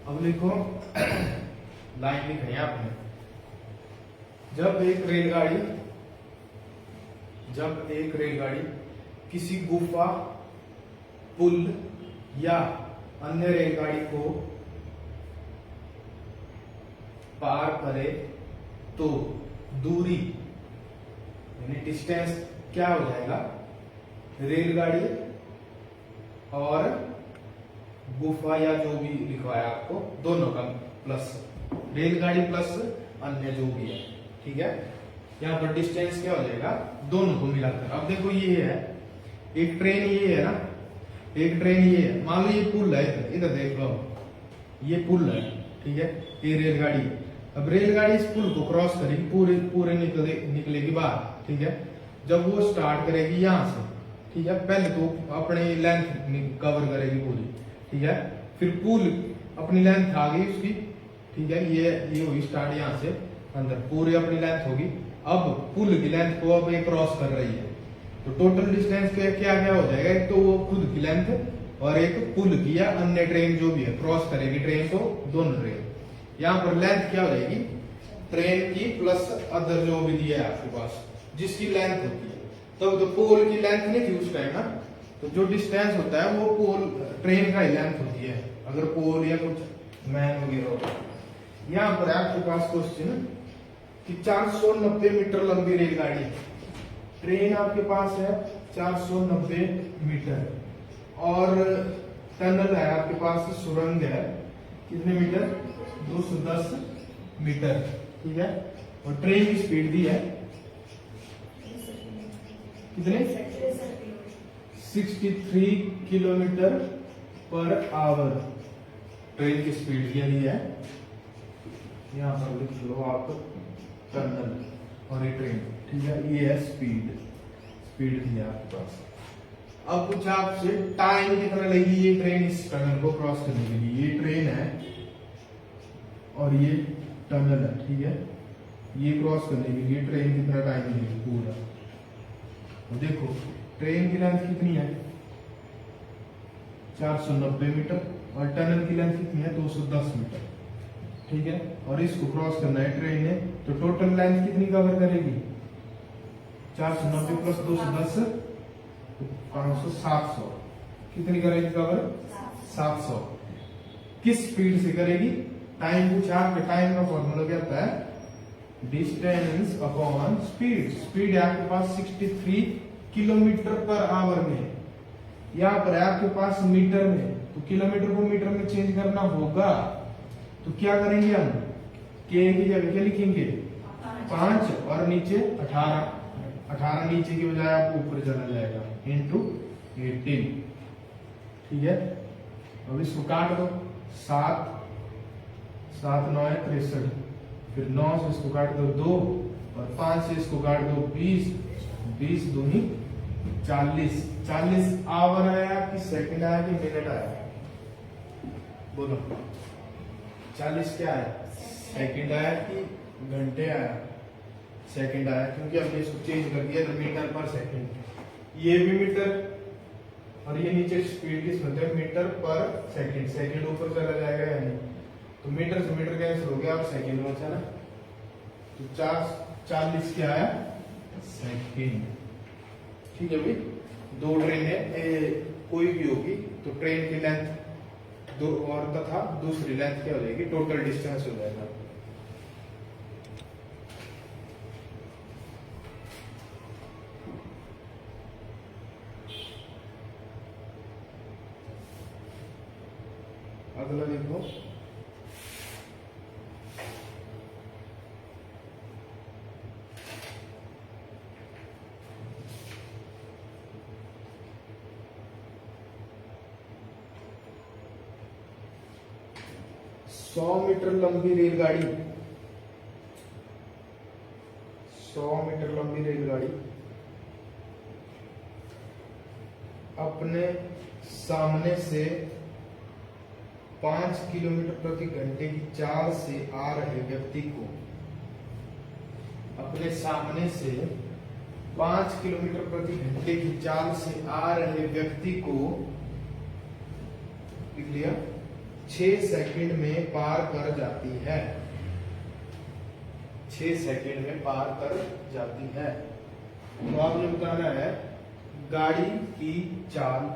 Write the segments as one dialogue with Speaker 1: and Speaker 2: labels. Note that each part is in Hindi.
Speaker 1: अब लिखो लाइन लिखी है आपने। जब एक रेलगाड़ी किसी गुफा, पुल या अन्य रेलगाड़ी को पार करे तो दूरी यानी डिस्टेंस क्या हो जाएगा, रेलगाड़ी और गुफा या जो भी लिखवाया आपको दोनों का प्लस, रेलगाड़ी प्लस अन्य जो भी है, ठीक है। यहाँ पर डिस्टेंस क्या हो जाएगा, दोनों को मिलाकर। अब देखो ये है एक ट्रेन, ये है ना एक ट्रेन, ये है मान लो ये पुल है, इधर देख लो ये पुल है, ठीक है, ये रेलगाड़ी है। अब रेलगाड़ी इस पुल को क्रॉस करेगी, पूरे निकलेगी बाहर, ठीक है। जब वो स्टार्ट करेगी यहाँ से, ठीक है, पहले तो अपनी लेंथ कवर करेगी पूरी, ठीक है, फिर पुल अपनी लेंथ आ गई उसकी, ठीक है, ये होगी स्टार्ट यहाँ से अंदर, पूरी अपनी लेंथ होगी। अब पुल की लेंथ को अब ये क्रॉस कर रही है, तो टोटल डिस्टेंस क्या क्या हो जाएगा, एक तो वो खुद की लेंथ और एक पुल की या अन्य ट्रेन जो भी है क्रॉस करेगी ट्रेन को, दोनों ट्रेन। यहाँ पर लेंथ क्या हो जाएगी, ट्रेन की प्लस अदर जो भी दिया है आपके पास जिसकी लेंथ होती है। तब तो पोल की लेंथ नहीं थी उस टाइम ना, तो जो डिस्टेंस होता है वो पोल ट्रेन का ही लेंथ होती है, अगर पोल या कुछ मैन वगैरह होता है। यहाँ पर आपके पास क्वेश्चन कि 490 मीटर लंबी रेलगाड़ी, ट्रेन आपके पास है 490 मीटर और टनल है आपके पास, सुरंग है कितने मीटर, 210 मीटर, ठीक है। और ट्रेन की स्पीड दी है कितने, 63 किलोमीटर पर आवर ट्रेन की स्पीड दी है। यहाँ पर लिख लो आप टनल और ये ट्रेन, ठीक है, ये है स्पीड दी है आपके पास। अब कुछ आपसे टाइम कितना लगेगी ये ट्रेन इस टनल को क्रॉस करने के लिए, ये ट्रेन है और ये टनल है, ठीक है, ये क्रॉस करने के लिए ट्रेन कितना टाइम लगेगी पूरा। तो देखो ट्रेन की लेंथ कितनी है 490 मीटर और टनल की लेंथ कितनी है 210 मीटर, ठीक है, और इसको क्रॉस करना है ट्रेन ने, तो टोटल लेंथ कितनी कवर करेगी, 490 प्लस 210 500 700, कितनी करेगी कवर, 700। किस स्पीड से करेगी, टाइम पूछा आपके, टाइम का फॉर्मूला क्या होता है, डिस्टेंस अपॉन स्पीड। स्पीड है आपके पास 63 किलोमीटर पर आवर में, यहाँ पर है आपके पास मीटर में, तो किलोमीटर को मीटर में चेंज करना होगा, तो क्या करेंगे हम, के की जगह क्या लिखेंगे 5 और नीचे 18 नीचे की बजाय आपको ऊपर चला जाएगा इंटू 18, ठीक है। अब इसको काट दो, 7 9 है 63, फिर 9 से इसको काट दो 2 और 5 से इसको काट दो 20 दूनी 40 आवर आया कि सेकंड आया कि मिनट आया, बोलो 40 क्या है, सेकंड आया कि घंटे आया, सेकंड आया, क्योंकि हमने इसको चेंज कर दिया तो मीटर पर सेकंड, ये भी मीटर और ये नीचे स्पीड की सुनते हैं मीटर पर सेकंड, सेकंड ऊपर चला जाएगा या नहीं, तो मीटर से मीटर कैंसिल हो गया, अब सेकंड में चला, तो 40 क्या आया सेकंड, ठीक है भाई। दो ट्रेन है कोई भी होगी तो ट्रेन की लेंथ दो और तथा दूसरी लेंथ क्या हो जाएगी, टोटल डिस्टेंस हो जाएगा। अगला देखो, सौ मीटर लंबी रेलगाड़ी, 100 मीटर लंबी रेलगाड़ी अपने सामने से 5 किलोमीटर प्रति घंटे की चाल से आ रहे व्यक्ति को, अपने सामने से 5 किलोमीटर प्रति घंटे की चाल से आ रहे व्यक्ति को लिख लिया 6 सेकंड में पार कर जाती है। 6 सेकंड में पार कर जाती है। तो आपने बताना है गाड़ी की चाल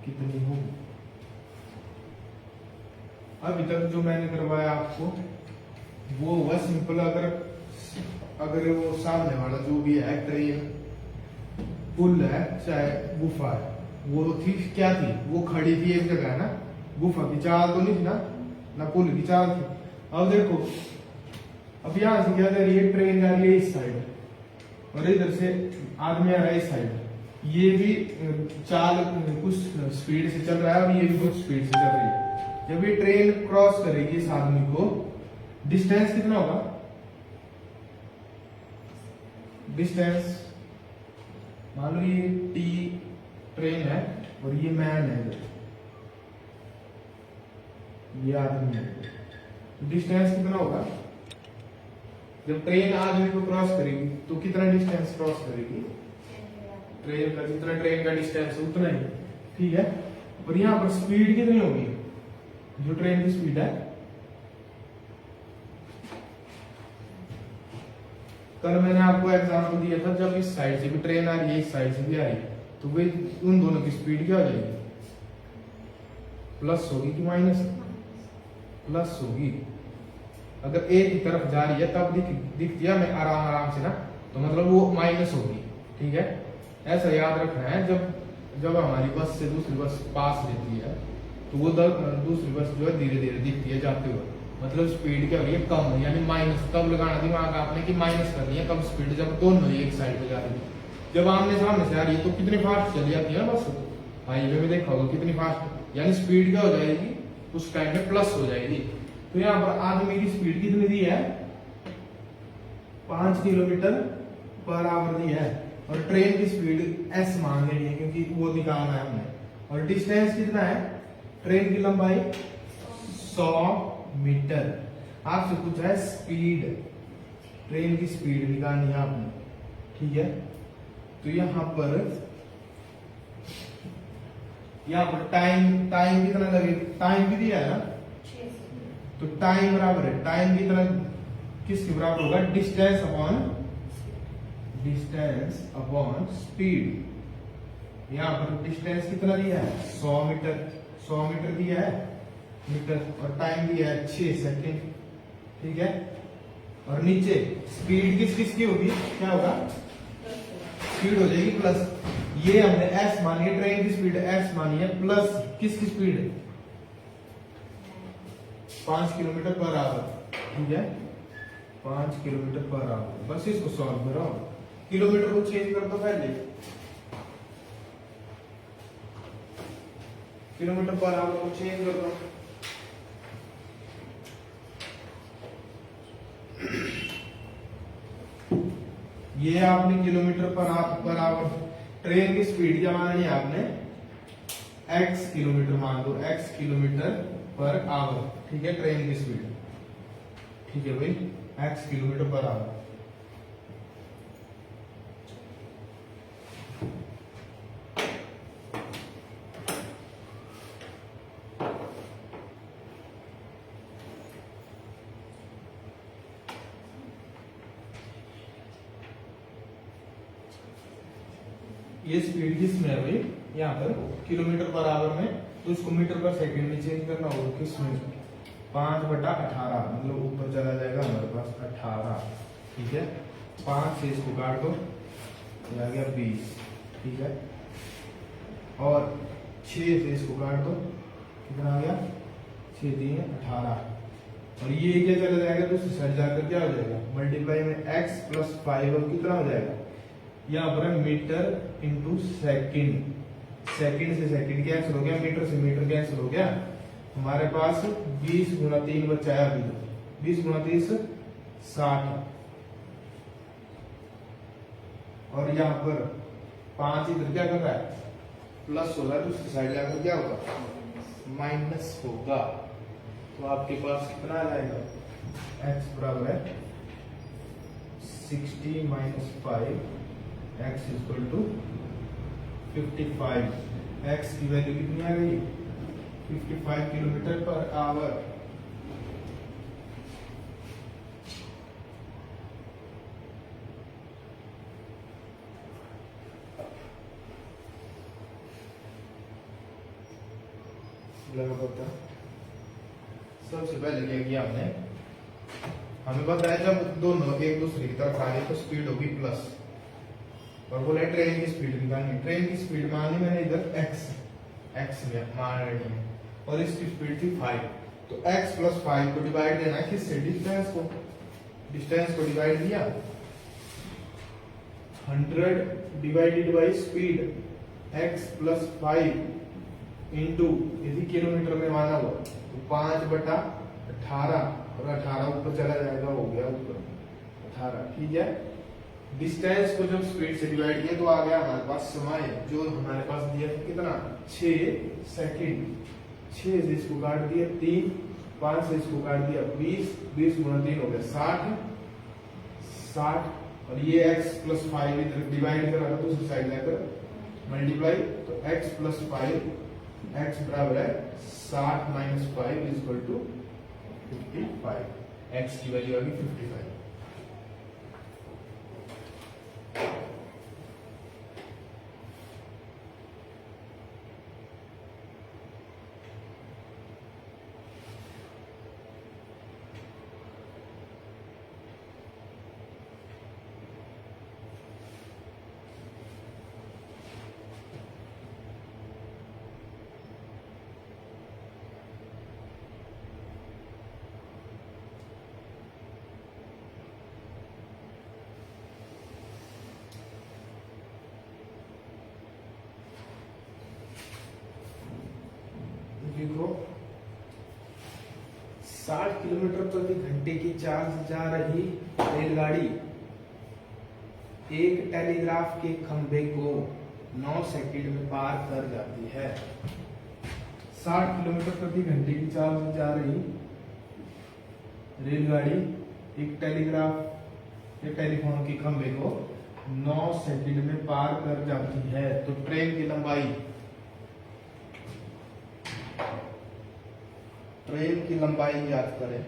Speaker 1: कितनी होगी। अभी तक जो मैंने करवाया आपको वो हुआ सिंपल। अगर वो सामने वाला जो भी है ट्रेन, पुल है चाहे गुफा है, वो थी क्या थी, वो खड़ी थी एक जगह है ना, गुफा की चाल तो नहीं थी ना पुल की चाल थी। अब देखो, अब यहां से क्या कर रही है, ट्रेन जा रही है इस साइड और इधर से आदमी आ रहा है इस साइड। ये भी चाल कुछ स्पीड से चल रहा है और ये भी कुछ स्पीड से चल रही है। जब ये ट्रेन क्रॉस करेगी इस आदमी को, डिस्टेंस कितना होगा, डिस्टेंस मान लो ये टी ट्रेन है और ये मैन है, ये आदमी है, डिस्टेंस कितना होगा। जब ट्रेन आदमी को क्रॉस करेगी तो कितना डिस्टेंस क्रॉस करेगी, ट्रेन का जितना ट्रेन का डिस्टेंस उतना ही, ठीक है। और यहाँ पर स्पीड कितनी होगी, जो ट्रेन की स्पीड है, कल मैंने आपको एग्जांपल दिया था, जब इस साइड से भी ट्रेन आ रही है इस साइड से भी आ रही है तो वे उन दोनों की स्पीड क्या हो जाएगी, प्लस होगी कि माइनस, प्लस होगी। अगर एक ही तरफ जा रही है तब दिखती है हमें आराम आराम से ना, तो मतलब वो माइनस होगी, ठीक है। ऐसा याद रखना है, जब हमारी बस से दूसरी बस पास रहती है तो वो दूसरी बस जो है धीरे धीरे दिखती है जाते हुए, मतलब स्पीड क्या हो रही है, कम, यानी माइनस। तब लगाना दिमाग आपने कि माइनस करनी है कम स्पीड, जब दोनों एक साइड पे जा रही है। जब आमने सामने से आ रही है तो कितनी फास्ट चली जाती है बस, हाईवे में देखा होगा कितनी फास्ट, यानी स्पीड क्या हो जाएगी उस टाइम में प्लस हो जाएगी। तो यहाँ पर आदमी की स्पीड कितनी दी है, 5 किलोमीटर पर आवर दी है, और ट्रेन की स्पीड एस मान लेनी है क्योंकि वो निकालना है हमने। और डिस्टेंस कितना है, ट्रेन की लंबाई 100 मीटर। आपसे पूछा है स्पीड, ट्रेन की स्पीड निकालनी है आपने, ठीक है। तो यहां पर टाइम कितना लगेगा, टाइम भी दिया है ना, तो टाइम बराबर है, टाइम कितना किसके बराबर होगा, डिस्टेंस अपॉन स्पीड। यहां पर डिस्टेंस कितना दिया है, 100 मीटर, 100 मीटर दिया है मीटर, और टाइम दिया है 6 सेकंड, ठीक है। और नीचे स्पीड किसकी होगी, क्या होगा, स्पीड हो जाएगी प्लस, ये हमने एस मानी है, ट्रेन की स्पीड एस मानी है, प्लस किसकी स्पीड है 5 किलोमीटर पर आवर, ठीक है, 5 किलोमीटर पर आवर। बस इसको सॉल्व करो, किलोमीटर को चेंज कर दो पहले, किलोमीटर पर आवर को चेंज कर दो। ये आपने किलोमीटर पर आवर, ट्रेन की स्पीड क्या माननी है आपने, x किलोमीटर मान दो, x किलोमीटर पर आवर, ठीक है, ट्रेन की स्पीड, ठीक है भाई, x किलोमीटर पर आवर। ये स्पीड किसमें है भाई, यहाँ पर किलोमीटर पर आवर में, तो इसको मीटर पर सेकंड में चेंज करना होगा, किसमें 5/18, मतलब ऊपर चला जाएगा हमारे पास 18, ठीक है। 5 से इसको काट दो, ये आ गया 20, ठीक है। और 6 से इसको काट दो, कितना आ गया, 6 दिए 18, और ये क्या चला जाएगा, तो उससे साइड जाकर क्या हो जाएगा, मल्टीप्लाई में x + 5, और कितना हो जाएगा, यहाँ पर मीटर इंटू सेकंड, सेकंड से सेकंड कैंसिल हो गया, मीटर से मीटर कैंसिल हो गया, हमारे पास 20 × 3 बचा है अभी, 20 × 30 60, और यहाँ पर 5 इधर क्या कर रहा है, प्लस हो रहा है, तो उसकी साइड जाकर क्या होगा, माइनस होगा। तो आपके पास कितना आ जाएगा, x बराबर है 60 - 5, x = 55। x की वैल्यू कितनी आ गई, 55 किलोमीटर पर आवर। सबसे पहले क्या किया हमने, हमें बताया जब दोनों एक दूसरे की तरफ आ रहे तो स्पीड होगी प्लस, और बोला ट्रेन की स्पीड निकालनी। ट्रेन की स्पीड मानी मैंने इधर एक्स में मान रही है, और इसकी स्पीड थी 5, तो x प्लस 5 को डिवाइड देना किससे, डिस्टेंस को। डिस्टेंस को डिवाइड दिया 100 divided by speed, x plus 5 into यदि किलोमीटर में माना हुआ तो 5/18, और 18 ऊपर चला जाएगा, हो गया ऊपर 18। ठीक है, डिस्टेंस को जब स्पीड से डिवाइड किया तो आ गया हमारे पास समय, जो हमारे पास दिया था कितना, 6 सेकंड। 6 से इसको काट दिया 3, 5 से इसको काट दिया 20, 20 गुणा 3 हो गया 60, और ये x प्लस 5 इधर डिवाइड करा था दूसरी साइड जाकर मल्टीप्लाई, तो x प्लस 5, x बराबर है 60 minus 5 is equal to 55। x की वैल्यू आ गई 55। देखो 60 किलोमीटर प्रति घंटे की चाल से जा रही रेलगाड़ी एक टेलीग्राफ के खंभे को 9 सेकंड में पार कर जाती है। 60 किलोमीटर प्रति घंटे की चाल से जा रही रेलगाड़ी एक टेलीफोन के खंभे को 9 सेकंड में पार कर जाती है। तो ट्रेन की लंबाई याद करें।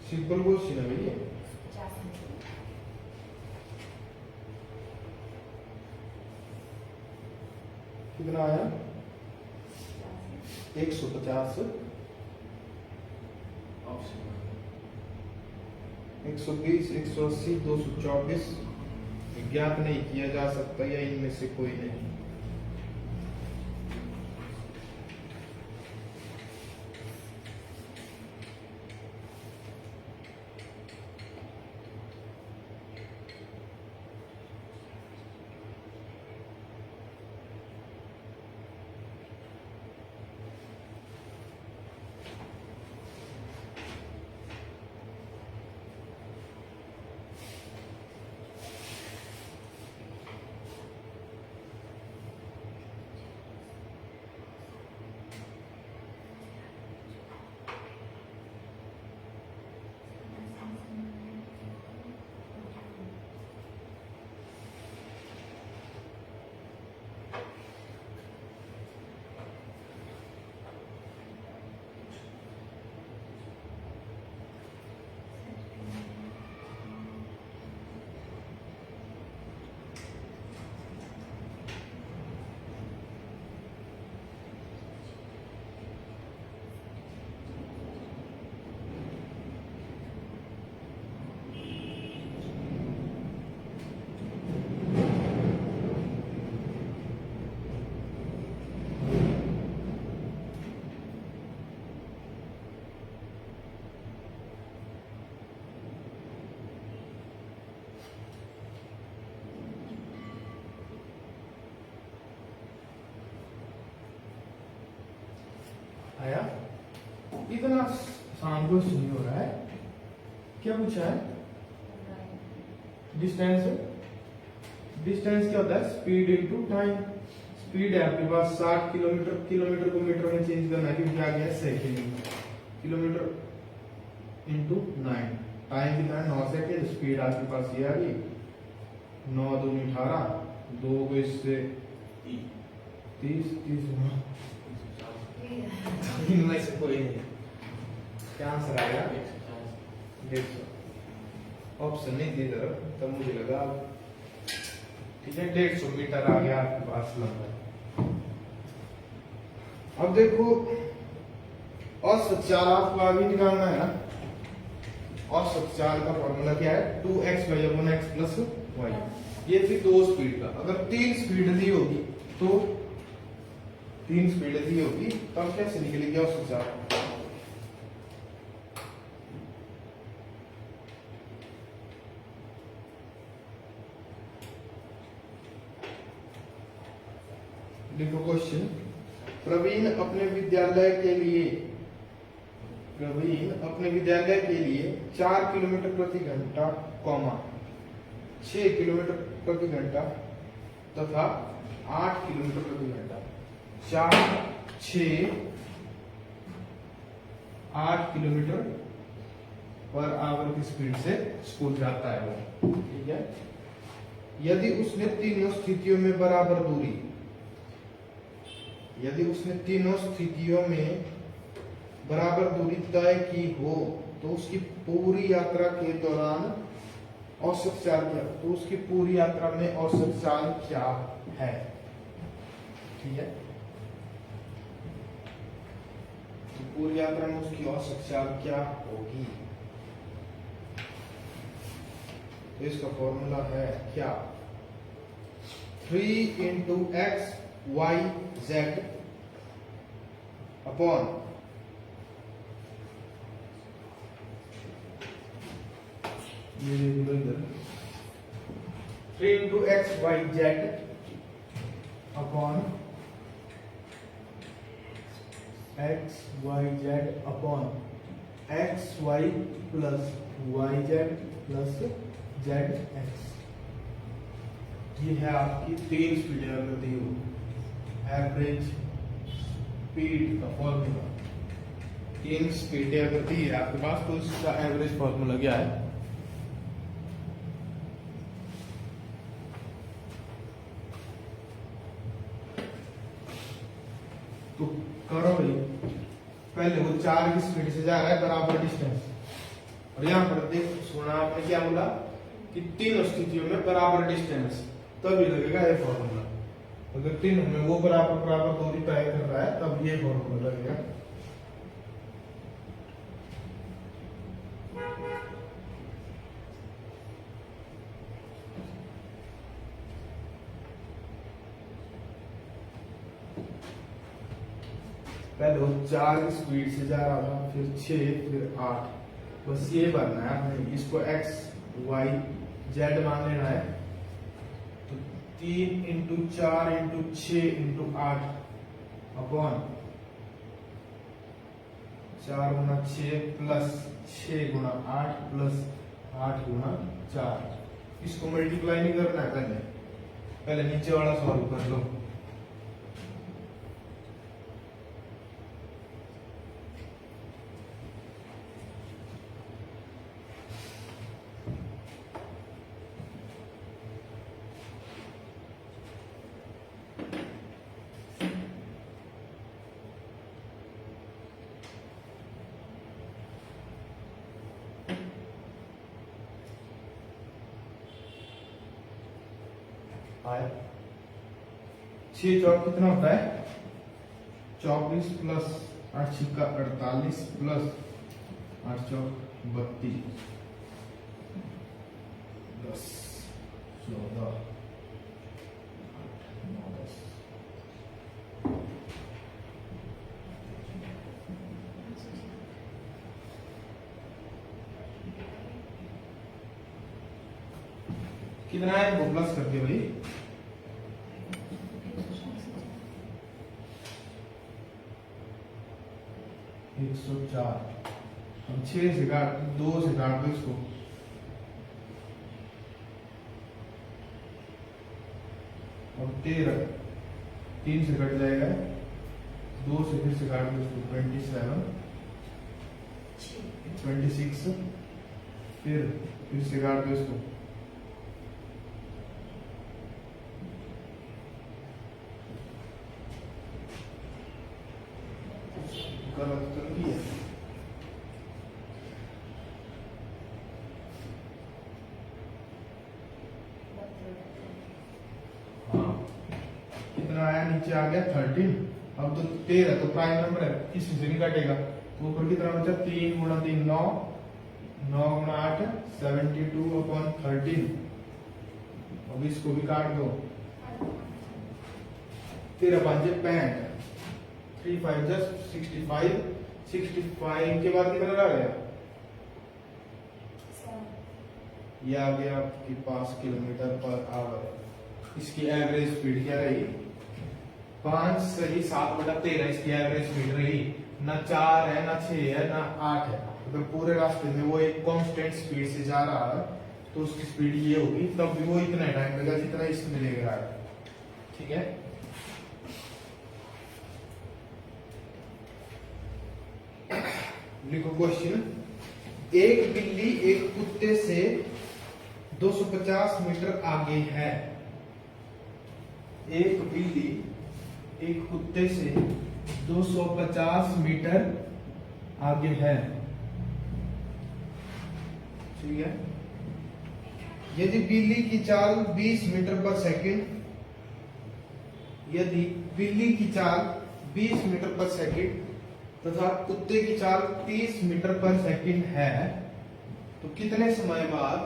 Speaker 1: सिंपल क्वेश्चन है भैया। कितना आया 150, 120, 180, 224 ज्ञात नहीं किया जा सकता या इनमें से कोई नहीं। आया। इतना आसान क्वेश्चन नहीं हो रहा है। क्या पूछा है? डिस्टेंस। डिस्टेंस क्या होता है? Speed into time. स्पीड है आपके पास 60 किलोमीटर, किलोमीटर को मीटर में चेंज करना है क्योंकि आ गया सेकेंड। किलोमीटर इनटू 9, टाइम कितना है? 9 सेकेंड। स्पीड आपके पास ये आ गई 9 दूनी 18, 2 को इससे 30, 30 इनमें से कोई नहीं। क्या आंसर आएगा? 150। ऑप्शन नहीं दी तरफ, तब मुझे लगा ठीक है 150 मीटर आ गया आपके पास लंबा। अब देखो औसत चाल आपको आगे निकालना है ना। औसत चाल का फॉर्मूला क्या है? 2x/x plus y। ये थी 2 स्पीड का। अगर 3 स्पीड दी होगी तो 3 स्पीड दी होगी तब कैसे निकलेगी औसत चाल? देखो क्वेश्चन, प्रवीण अपने विद्यालय के लिए 4 किलोमीटर प्रति घंटा, 6 किलोमीटर प्रति घंटा तथा 8 किलोमीटर प्रति घंटा, 4, 6, 8 किलोमीटर पर आवर की स्पीड से स्कूल जाता है वो। ठीक है। यदि उसने तीनों स्थितियों में बराबर दूरी, यदि उसने तीनों स्थितियों में बराबर दूरी तय की हो तो उसकी पूरी यात्रा के दौरान औसत चाल क्या? तो उसकी पूरी यात्रा में औसत चाल क्या है? ठीक है। तो पूरी यात्रा में उसकी औसत चाल क्या होगी? तो इसका फॉर्मूला है क्या? 3 into x y z upon ये इधर 3 into x y z upon x y z upon x y plus y z plus z x। ये है आपकी 3 स्पीड अगर दी हो, एवरेज स्पीड का फॉर्मूला। 3 स्पीड अगर दी है आपके पास तो इसका एवरेज फॉर्मूला क्या है? तो करो भाई, पहले वो 4 की स्पीड से जा रहा है बराबर डिस्टेंस, और यहां पर देख सुना आपने क्या बोला कि तीनों स्थितियों में बराबर डिस्टेंस, तभी लगेगा ये फॉर्मूला। अगर तीनों में वो बराबर दूरी तय कर रहा है तब ये फॉर्मूला लगेगा। पहले वो 4 की स्पीड से जा रहा था, फिर 6, फिर 8, बस ये बनना है आपने। इसको x y z मान लेना है। तो 3 into 4 into 6 into 8 अपॉन 4 गुना 6 प्लस 6 गुना 8 प्लस 8 गुना 4। इसको मल्टीप्लाई नहीं करना है, पहले नीचे वाला सॉल्व कर लो। आया 6 चौक कितना होता है? 24 प्लस 8 छिक्का 48 प्लस 8 चौक 32, 10, 14, 8, 9, 10। कितना है वो प्लस करके भाई? 104। अब 6 से काट, 2 से काट दो इसको, अब 13, 3 से कट जाएगा, 2 से फिर से काट दो इसको, 27, 26, फिर से काट दो इसको, गलत कर दिया। हाँ, कितना आया, नीचे आ गया 13। अब तो 13 तो प्राइम नंबर है, किसी से नहीं काटेगा, तो ऊपर कितना बचा, 3 गुणा 3 9, 9 गुणा 8 72/13। अब इसको भी काट दो, 13 5 65, 3 5 65, 65 के बाद कितना आ गया, ये आ गया आपके पास किलोमीटर पर आवर। इसकी एवरेज स्पीड क्या रही, 5 सही 7/13 इसकी एवरेज स्पीड रही, ना 4 है ना 6 है ना 8 है। अगर पूरे रास्ते में वो एक कांस्टेंट स्पीड से जा रहा है तो उसकी स्पीड ये होगी, तब भी वो इतना टाइम लगेगा जितना इसमें लेगा। ठीक है, लिखो क्वेश्चन। एक बिल्ली एक कुत्ते से 250 मीटर आगे है। एक बिल्ली एक कुत्ते से 250 मीटर आगे है। ठीक है, यदि बिल्ली की चाल 20 मीटर पर सेकंड, यदि बिल्ली की चाल 20 मीटर पर सेकंड तथा कुत्ते की चाल 30 मीटर पर सेकंड है, तो कितने समय बाद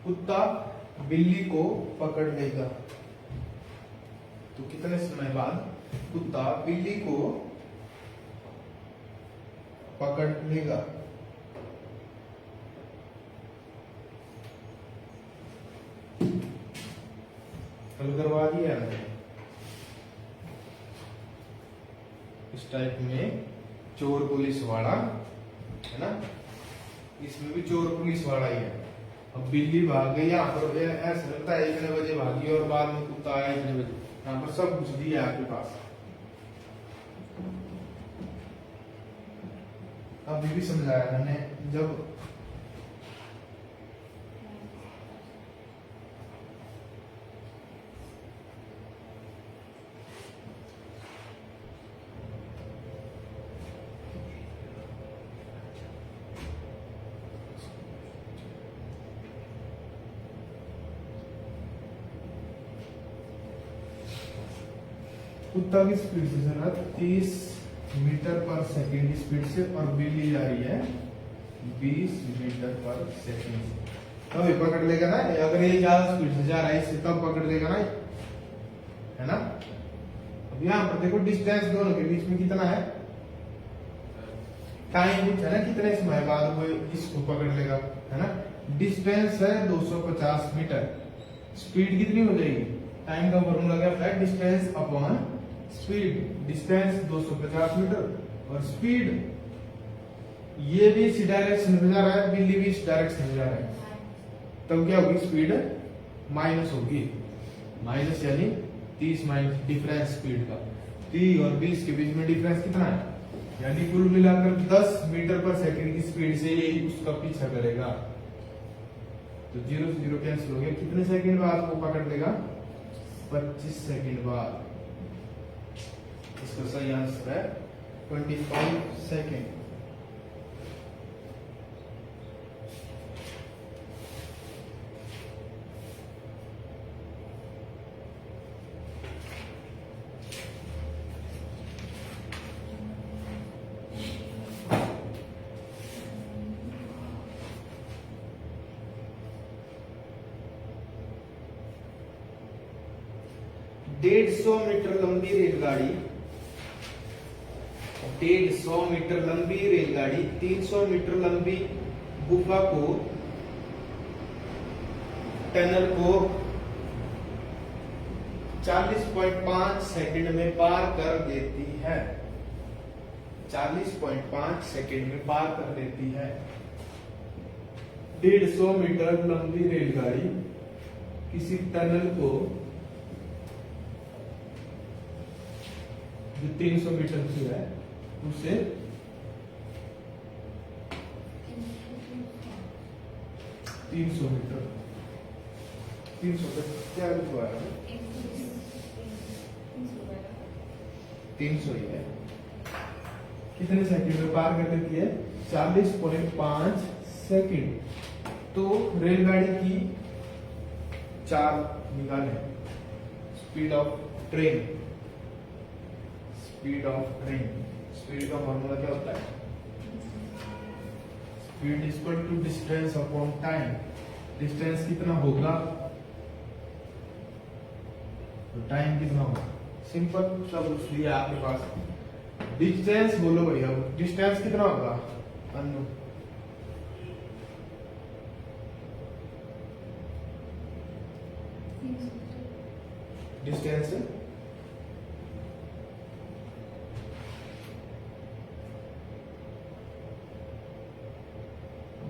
Speaker 1: कुत्ता बिल्ली को पकड़ लेगा? तो कितने समय बाद कुत्ता बिल्ली को पकड़ लेगा? हल करवा दिया है। इस टाइप में चोर पुलिस वाला है ना, इसमें भी चोर पुलिस वाला ही है। अब बिल्ली भाग गई, यहाँ पर ऐसा लगता है इतने बजे भागी और बाद में कुत्ता आया इतने बजे, यहाँ पर सब कुछ दिया है आपके पास। अभी भी समझाया मैंने, जब कुत्ता की स्पीड से चल रहा 30 मीटर पर सेकंड की स्पीड से और बिल्ली जा रही है 20 मीटर पर सेकंड से, तभी पकड़ लेगा ना। अगर ये ज्यादा स्पीड से जा रहा है इससे तब पकड़ लेगा ना, है ना। अब यहाँ पर देखो डिस्टेंस दोनों के बीच में कितना है, टाइम पूछा ना कितने समय बाद वो इसको पकड़ लेगा, है ना। डिस्टेंस है 250 मीटर, स्पीड कितनी हो जाएगी, टाइम का फॉर्मूला क्या होता है, distance upon speed. Distance 250 metre और स्पीड, ये भी इसी डायरेक्शन में जा रहा है, बिल्ली भी इस डायरेक्शन में जा रहा है, तब क्या होगी, स्पीड माइनस होगी। माइनस यानी 30 माइनस डिफरेंस स्पीड का, 30 और 20 के बीच में डिफरेंस कितना है, यानी कुल मिलाकर 10 मीटर पर सेकंड की स्पीड से ये उसका पीछा करेगा। तो 0 से 0 कैंसिल हो गया, कितने सेकंड बाद वो पकड़ लेगा, 25 सेकंड बाद। इसका सही आंसर है 25 सेकंड। डेढ़ 150 मीटर लंबी रेलगाड़ी, 150 मीटर लंबी रेलगाड़ी 300 मीटर लंबी गुफा को, टनल को 40.5 सेकंड में पार कर देती है। 40.5 सेकंड में पार कर लेती है। 150 मीटर लंबी रेलगाड़ी किसी टनल को जो 300 मीटर की है उसे 300 मीटर 300 पे क्या हुआ है 300 ही है। कितने सेकंड में पार कर देती है 40.5 सेकंड। तो रेलगाड़ी की 4 निकाले स्पीड ऑफ ट्रेन। स्पीड का फॉर्मूला क्या होता है speed equal to distance upon time. Distance कितना होगा तो टाइम कितना होगा। सिंपल सब उसलिए आपके पास डिस्टेंस बोलो भैया डिस्टेंस कितना होगा अनु डिस्टेंस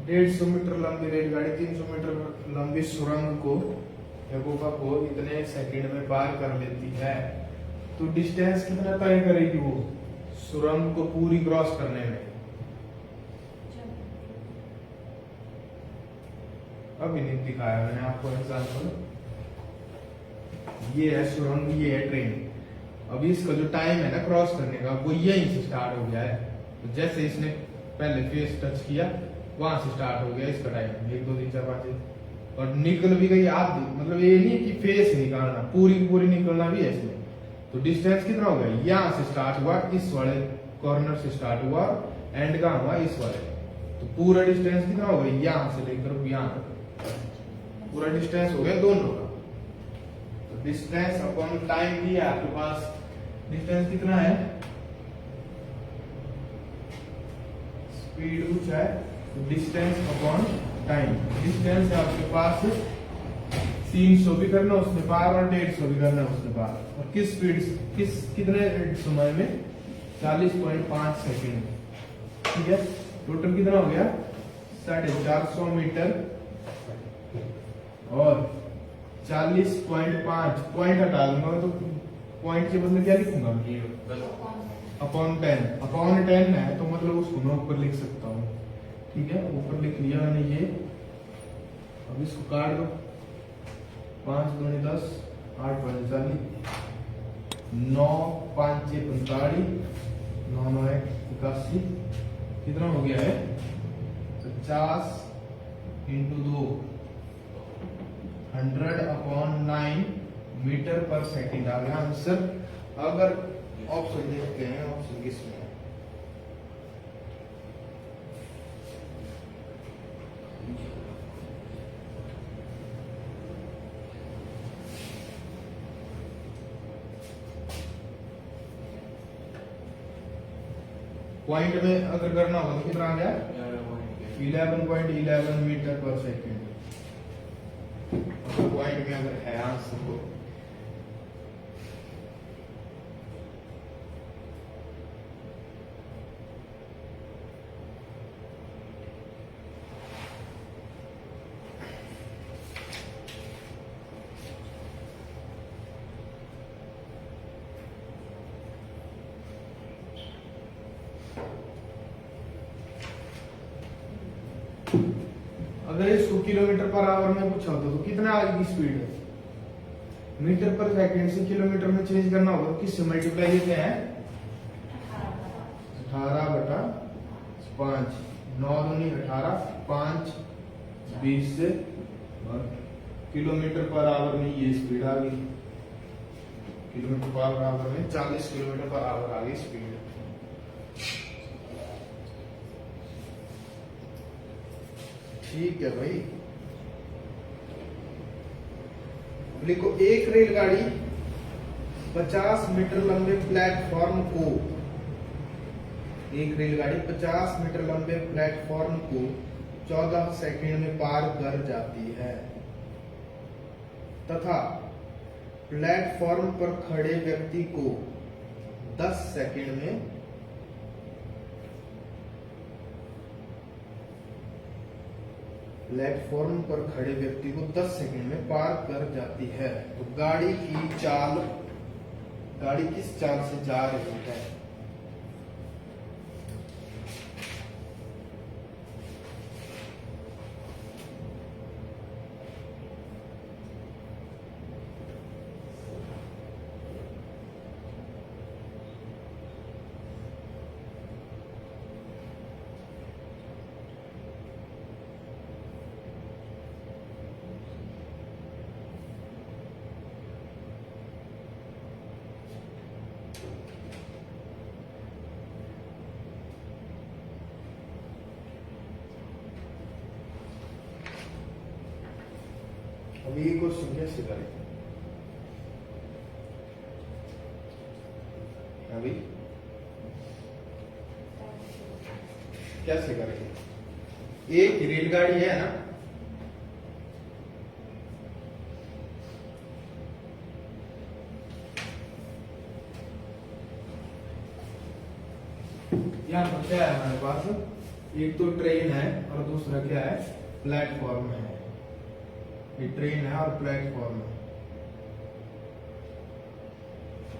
Speaker 1: 150 मीटर लंबी रेलगाड़ी 300 मीटर लंबी सुरंग को या गुफा को इतने सेकंड में पार कर लेती है। तो डिस्टेंस कितना तय करेगी वो सुरंग को पूरी क्रॉस करने में। अभी नहीं दिखाया मैंने आपको एग्जांपल। ये है सुरंग ये है ट्रेन। अभी इसका जो टाइम है ना क्रॉस करने का वो यहीं से स्टार्ट हो गया है। तो जैसे इसने पहले फेस टच किया वहां से स्टार्ट हो गया इसका टाइम 1 2 3 4 5 और निकल भी गई आधी। मतलब ये नहीं कि फेस निकालना पूरी निकलना भी है इसमें। तो डिस्टेंस कितना हो गया यहाँ से स्टार्ट हुआ इस वाले कॉर्नर से स्टार्ट हुआ एंड कहाँ हुआ इस वाले। तो पूरा डिस्टेंस कितना हो गया यहाँ से लेकर यहाँ तक पूरा डिस्टेंस हो गया दोनों का। तो डिस्टेंस अपॉन टाइम भी है आपके पास। डिस्टेंस कितना है स्पीड कुछ है डिस्टेंस अपॉन टाइम। डिस्टेंस है आपके पास 300 भी करना उसने पार और 150 भी करना उसने पार। और किस स्पीड कितने समय में 40.5 सेकंड। ठीक है टोटल कितना हो गया 450 मीटर और 40.5 पॉइंट हटा दूंगा तो पॉइंट के बदले क्या लिखूंगा अपॉन 10 है तो मतलब उसको मैं ऊपर लिख सकता हूँ। ठीक है ऊपर लिख लिया मैंने ये। अब इसको काट दो 5 दूनी 10 8 5 40 9 5 6 45 9 9 1 81 कितना हो गया है 50 इंटू 2 100/9 मीटर पर सेकंड आ गया आंसर। अगर ऑप्शन देखते हैं ऑप्शन किसमें है पॉइंट में अगर करना होगा तो कितना आ गया 11.11 मीटर पर सेकंड। पॉइंट में अगर है आंसर को अगर इसको किलोमीटर पर आवर में पूछा होता तो कितना आगे की स्पीड है। मीटर पर सेकंड से किलोमीटर में चेंज करना होगा तो किससे मल्टीप्लाई देते हैं 18/5 9 दूनी 18 5 20 से और किलोमीटर पर आवर में ये स्पीड आ गई। किलोमीटर पर आवर में 40 किलोमीटर पर आवर आ गई स्पीड। ठीक है भाई लिखो एक रेलगाड़ी 50 मीटर लंबे प्लेटफॉर्म को 50 मीटर लंबे प्लेटफॉर्म को 14 सेकंड में पार कर जाती है तथा प्लेटफॉर्म पर खड़े व्यक्ति को 10 सेकंड में प्लेटफॉर्म पर खड़े व्यक्ति को 10 सेकंड में पार कर जाती है। तो गाड़ी की चाल, गाड़ी किस चाल से जा रही है? अभी ये क्वेश्चन कैसे करें? अभी कैसे करेंगे? एक रेलगाड़ी है ना, यहाँ पर क्या है हमारे पास? एक तो ट्रेन है और दूसरा क्या है? प्लेटफॉर्म है। ये ट्रेन है और प्लेटफॉर्म है,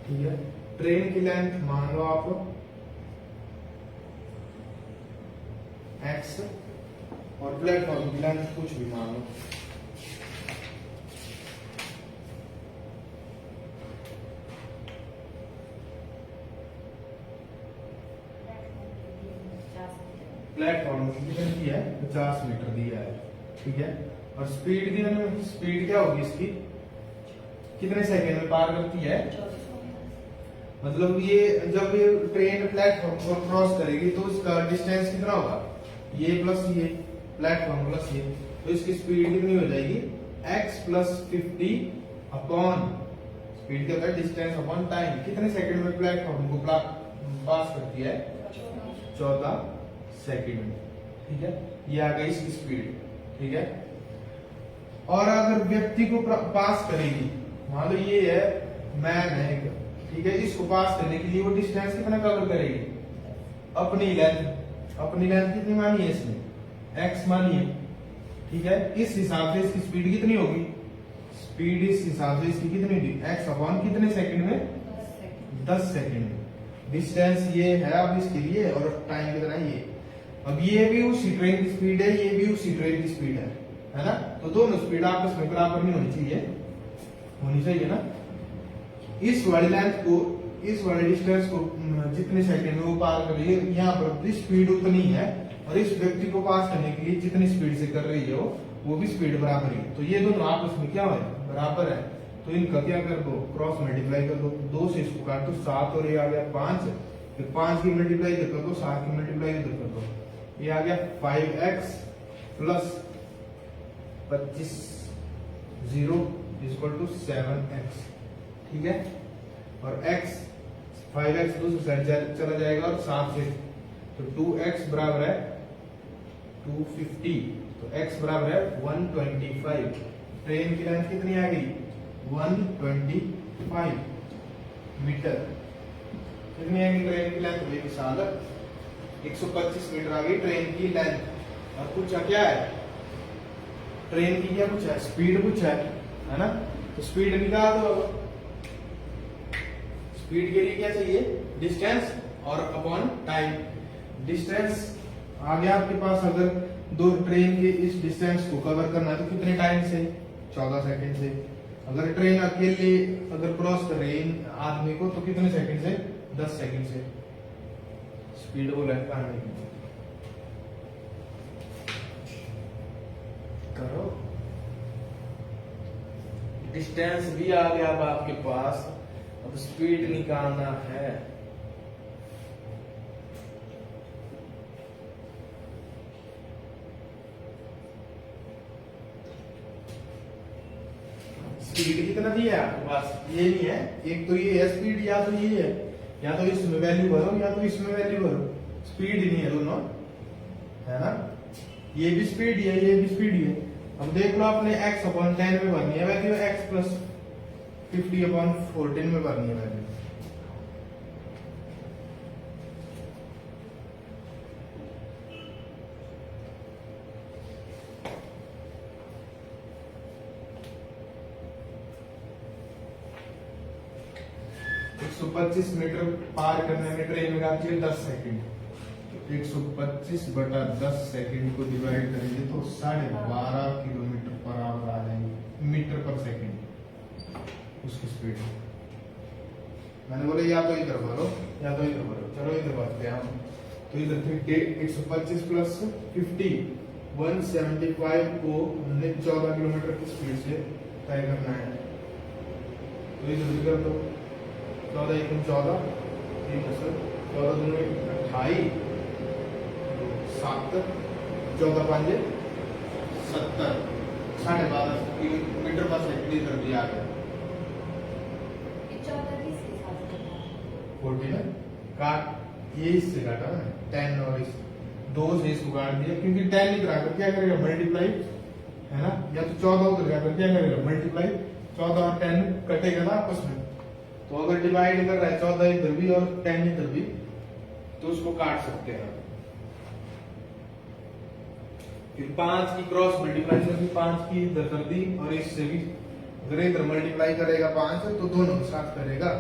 Speaker 1: ठीक है। ट्रेन की लेंथ मान लो आप x और प्लेटफॉर्म की लेंथ कुछ भी मान लो। प्लेटफॉर्म की कितनी है? 50 मीटर दिया है, ठीक है। और स्पीड दी मैंने, स्पीड क्या होगी इसकी? कितने सेकंड में पार करती है? मतलब ये जब ये ट्रेन प्लेटफॉर्म को क्रॉस करेगी तो उसका डिस्टेंस कितना होगा? ये प्लस ये, प्लेटफॉर्म प्लस ये, तो इसकी स्पीड कितनी हो जाएगी? x प्लस 50 अपॉन स्पीड क्या होता है? Distance upon time. कितने सेकंड में प्लेटफॉर्म को पास करती है? 14 सेकंड, ठीक है। ये आ गई इसकी स्पीड, ठीक है। और अगर व्यक्ति को पास करेगी, मान लो ये है मैन है, ठीक है, इसको पास करने के लिए वो डिस्टेंस कितना कवर करेगी? अपनी लेंथ। अपनी लेंथ कितनी मानी है इसमें? x मानी है, ठीक है। इस हिसाब से इसकी स्पीड कितनी होगी? स्पीड इस हिसाब से इसकी कितनी होगी? x अपॉन कितने सेकंड में? 10 सेकंड। डिस्टेंस ये है अब इसके लिए और टाइम कितना है ये। अब ये भी उसी ट्रेन की स्पीड है, ये भी उसी ट्रेन की स्पीड है ना। तो दोनों स्पीड आपस में बराबर नहीं होनी चाहिए, होनी चाहिए ना। इस वाली लेंथ को, इस वाले डिस्टेंस को जितने सेकंड में वो पार कर रही है, यहाँ पर स्पीड उतनी है और इस व्यक्ति को पास करने के लिए जितनी स्पीड से कर रही है वो भी स्पीड बराबर है। तो ये दोनों आपस में क्या है? बराबर है। तो इनका क्या कर दो? क्रॉस मल्टीप्लाई कर दो। 2 से इसको काट दो, 7 और ये आ गया 5, फिर 5 की मल्टीप्लाई इधर कर दो, 7 की मल्टीप्लाई इधर कर दो, ये आ गया 5x plus 25 0 equal to 7x, ठीक है। और x 5x दूसरी साइड चला जाएगा और 7 से, तो 2x बराबर है 250, तो x बराबर है 125। ट्रेन की लेंथ कितनी आ गई? 125 मीटर। कितनी आ गई ट्रेन की लेंथ? ये विशाल 125 मीटर आ गई ट्रेन की लेंथ। और पूछा क्या है? ट्रेन की क्या पूछा है? स्पीड पूछा है ना। तो स्पीड निकाल दो। स्पीड के लिए क्या चाहिए? डिस्टेंस और अपॉन टाइम। डिस्टेंस आ गया आपके पास, अगर दो ट्रेन के इस डिस्टेंस को कवर करना है तो कितने टाइम से? 14 सेकंड से। अगर ट्रेन अकेले अगर क्रॉस कर रही है आदमी को तो कितने सेकंड से? 10 सेकंड से। स्पीड को लेफ्ट आने की करो। डिस्टेंस भी आ गया अब आपके पास, अब स्पीड निकालना है। स्पीड कितना दिया है आपके पास? ये नहीं है, एक तो ये है स्पीड, या तो ये है, या तो इसमें वैल्यू भरो या तो इसमें वैल्यू भरो। स्पीड ही नहीं है दोनों, है ना। ये भी स्पीड है, ये भी स्पीड है। अब देख लो आपने x अपॉन 10 में भरनी है वैल्यू, x प्लस 50 अपॉन 14 में भरनी है वैल्यू। 125 मीटर पार करने में ट्रेन में आती है 10 सेकंड। तो 125 बटा 10 सेकंड को डिवाइड करेंगे तो 12.5 किलोमीटर पर आवर आ जाएंगे, मीटर पर सेकंड उसकी स्पीड। मैंने बोला या तो इधर भरो या तो इधर भरो, चलो इधर भरते हैं हम। तो इधर फिर 125 प्लस 50 175 को हमने 14 किलोमीटर की स्पीड से तय करना है। तो इधर भी कर दो, 14 एकम 14, ठीक है सर, 14 दूनी 28, 7 14 5 70, 12.5 किलोमीटर पर सेकंड इधर भी आ गया। 14 है काट, ये इससे काटा ना 10 और इस 2 से इसको काट दिया, क्योंकि 10 इधर आकर क्या करेगा मल्टीप्लाई, है ना, या तो 14 उधर आकर क्या करेगा मल्टीप्लाई, 14 और 10 कटेगा ना आपस में। तो अगर डिवाइड कर रहा है 14 इधर भी और 10 इधर भी, तो उसको काट सकते हैं। फिर 5 की क्रॉस मल्टीप्लाई कर दी, 5 की इधर कर दी, और इससे भी अगर इधर मल्टीप्लाई करेगा 5 तो दोनों के साथ करेगा